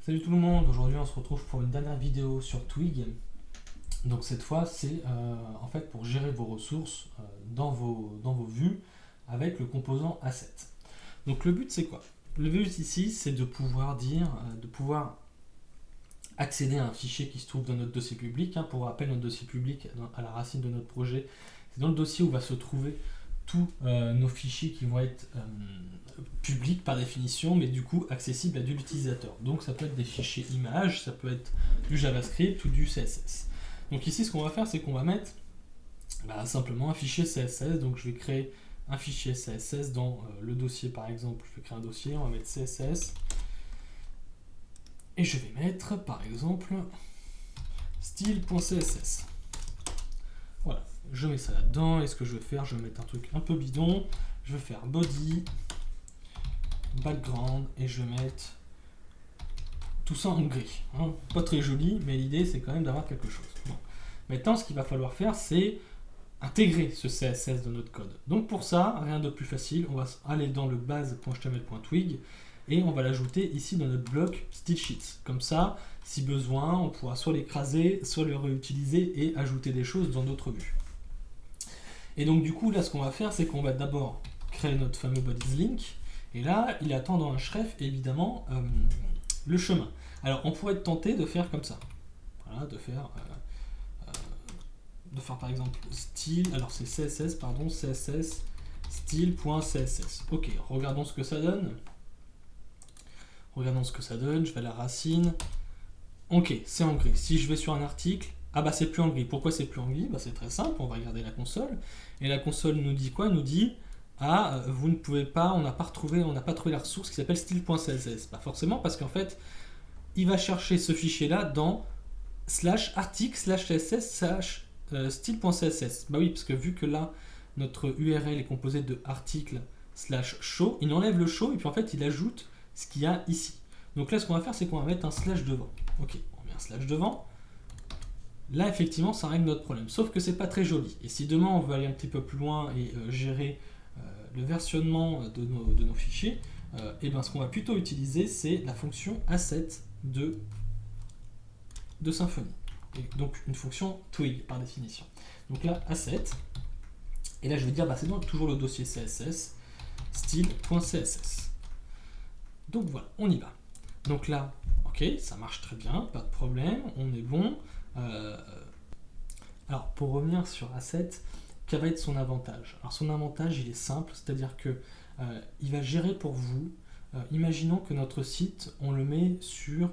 Salut tout le monde, aujourd'hui on se retrouve pour une dernière vidéo sur Twig. Donc cette fois c'est en fait pour gérer vos ressources dans vos vues avec le composant Asset. Donc le but c'est quoi? Le but ici c'est de pouvoir de pouvoir accéder à un fichier qui se trouve dans notre dossier public. Pour rappel, notre dossier public à la racine de notre projet, c'est dans le dossier où va se trouver tous nos fichiers qui vont être publics par définition, mais du coup accessibles à de l'utilisateur. Donc ça peut être des fichiers images, ça peut être du JavaScript ou du CSS. Donc ici ce qu'on va faire, c'est qu'on va mettre simplement un fichier CSS. Donc je vais créer un fichier CSS dans le dossier, par exemple. Je vais créer un dossier, on va mettre CSS. Et je vais mettre par exemple style.css. Voilà, je mets ça là-dedans, et ce que je vais faire, je vais mettre un truc un peu bidon, je vais faire body, background, et je vais mettre tout ça en gris. Pas très joli, mais l'idée c'est quand même d'avoir quelque chose. Bon. Maintenant, ce qu'il va falloir faire, c'est intégrer ce CSS dans notre code. Donc pour ça, rien de plus facile, on va aller dans le base.html.twig, et on va l'ajouter ici dans notre bloc style sheets. Comme ça, si besoin, on pourra soit l'écraser, soit le réutiliser et ajouter des choses dans d'autres vues. Et donc du coup, là, ce qu'on va faire, c'est qu'on va d'abord créer notre fameux bodies link. Et là, il attend dans href, évidemment, le chemin. Alors, on pourrait être tenté de faire comme ça. Voilà, de faire par exemple style, alors c'est CSS, pardon, CSS, style.css. Ok, regardons ce que ça donne. Regardons ce que ça donne, je vais à la racine. Ok, c'est en gris. Si je vais sur un article, c'est plus en gris. Pourquoi c'est plus en gris? C'est très simple, on va regarder la console. Et la console nous dit quoi? Nous dit vous ne pouvez pas, on n'a pas trouvé la ressource qui s'appelle style.css. Pas forcément, parce qu'en fait, il va chercher ce fichier-là dans /article/css/style.css. Oui, parce que vu que là, notre URL est composée de article/show, il enlève le show et puis en fait, il ajoute ce qu'il y a ici. Donc là, ce qu'on va faire, c'est qu'on va mettre un slash devant. Ok, on met un slash devant. Là, effectivement, ça règle notre problème. Sauf que c'est pas très joli. Et si demain, on veut aller un petit peu plus loin et gérer le versionnement de nos fichiers, ce qu'on va plutôt utiliser, c'est la fonction asset de Symfony. Et donc, une fonction twig, par définition. Donc là, asset. Et là, je vais dire, c'est donc toujours le dossier CSS, style.css. Donc voilà, on y va. Donc là, ok, ça marche très bien, pas de problème, on est bon. Alors pour revenir sur Asset, quel va être son avantage? Alors son avantage, il est simple, c'est-à-dire que il va gérer pour vous. Imaginons que notre site, on le met sur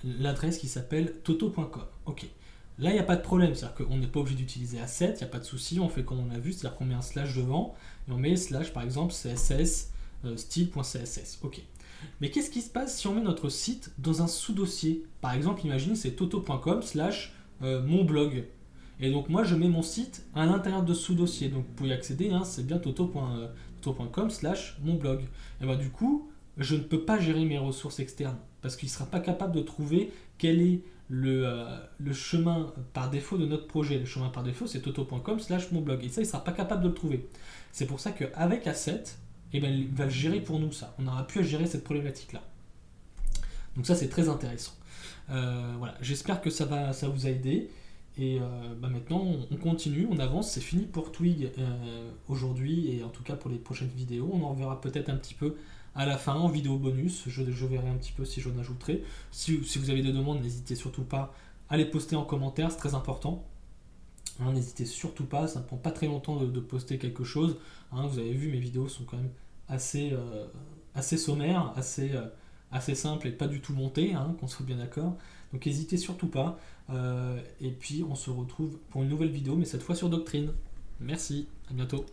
l'adresse qui s'appelle toto.com. Ok, là il n'y a pas de problème, c'est-à-dire qu'on n'est pas obligé d'utiliser Asset, il n'y a pas de souci, on fait comme on a vu, c'est-à-dire qu'on met un slash devant et on met slash par exemple css style.css. Ok. Mais qu'est-ce qui se passe si on met notre site dans un sous-dossier? Par exemple, imaginez c'est toto.com mon blog. Et donc moi je mets mon site à l'intérieur de ce sous-dossier. Donc vous pouvez y accéder, c'est bien toto.com mon blog. Et du coup, je ne peux pas gérer mes ressources externes parce qu'il ne sera pas capable de trouver quel est le chemin par défaut de notre projet. Le chemin par défaut, c'est toto.com mon blog. Et ça, il ne sera pas capable de le trouver. C'est pour ça qu'avec Asset, il va le gérer pour nous, ça. On n'aura plus à gérer cette problématique-là. Donc ça, c'est très intéressant. Voilà, j'espère que ça vous a aidé. Et maintenant, on continue, on avance. C'est fini pour Twig aujourd'hui, et en tout cas pour les prochaines vidéos. On en verra peut-être un petit peu à la fin, en vidéo bonus. Je verrai un petit peu si j'en ajouterai. Si vous avez des demandes, n'hésitez surtout pas à les poster en commentaire, c'est très important. N'hésitez surtout pas, ça ne prend pas très longtemps de poster quelque chose. Vous avez vu, mes vidéos sont quand même assez sommaires, assez simples et pas du tout montées, qu'on soit bien d'accord. Donc n'hésitez surtout pas. Et puis on se retrouve pour une nouvelle vidéo, mais cette fois sur Doctrine. Merci, à bientôt.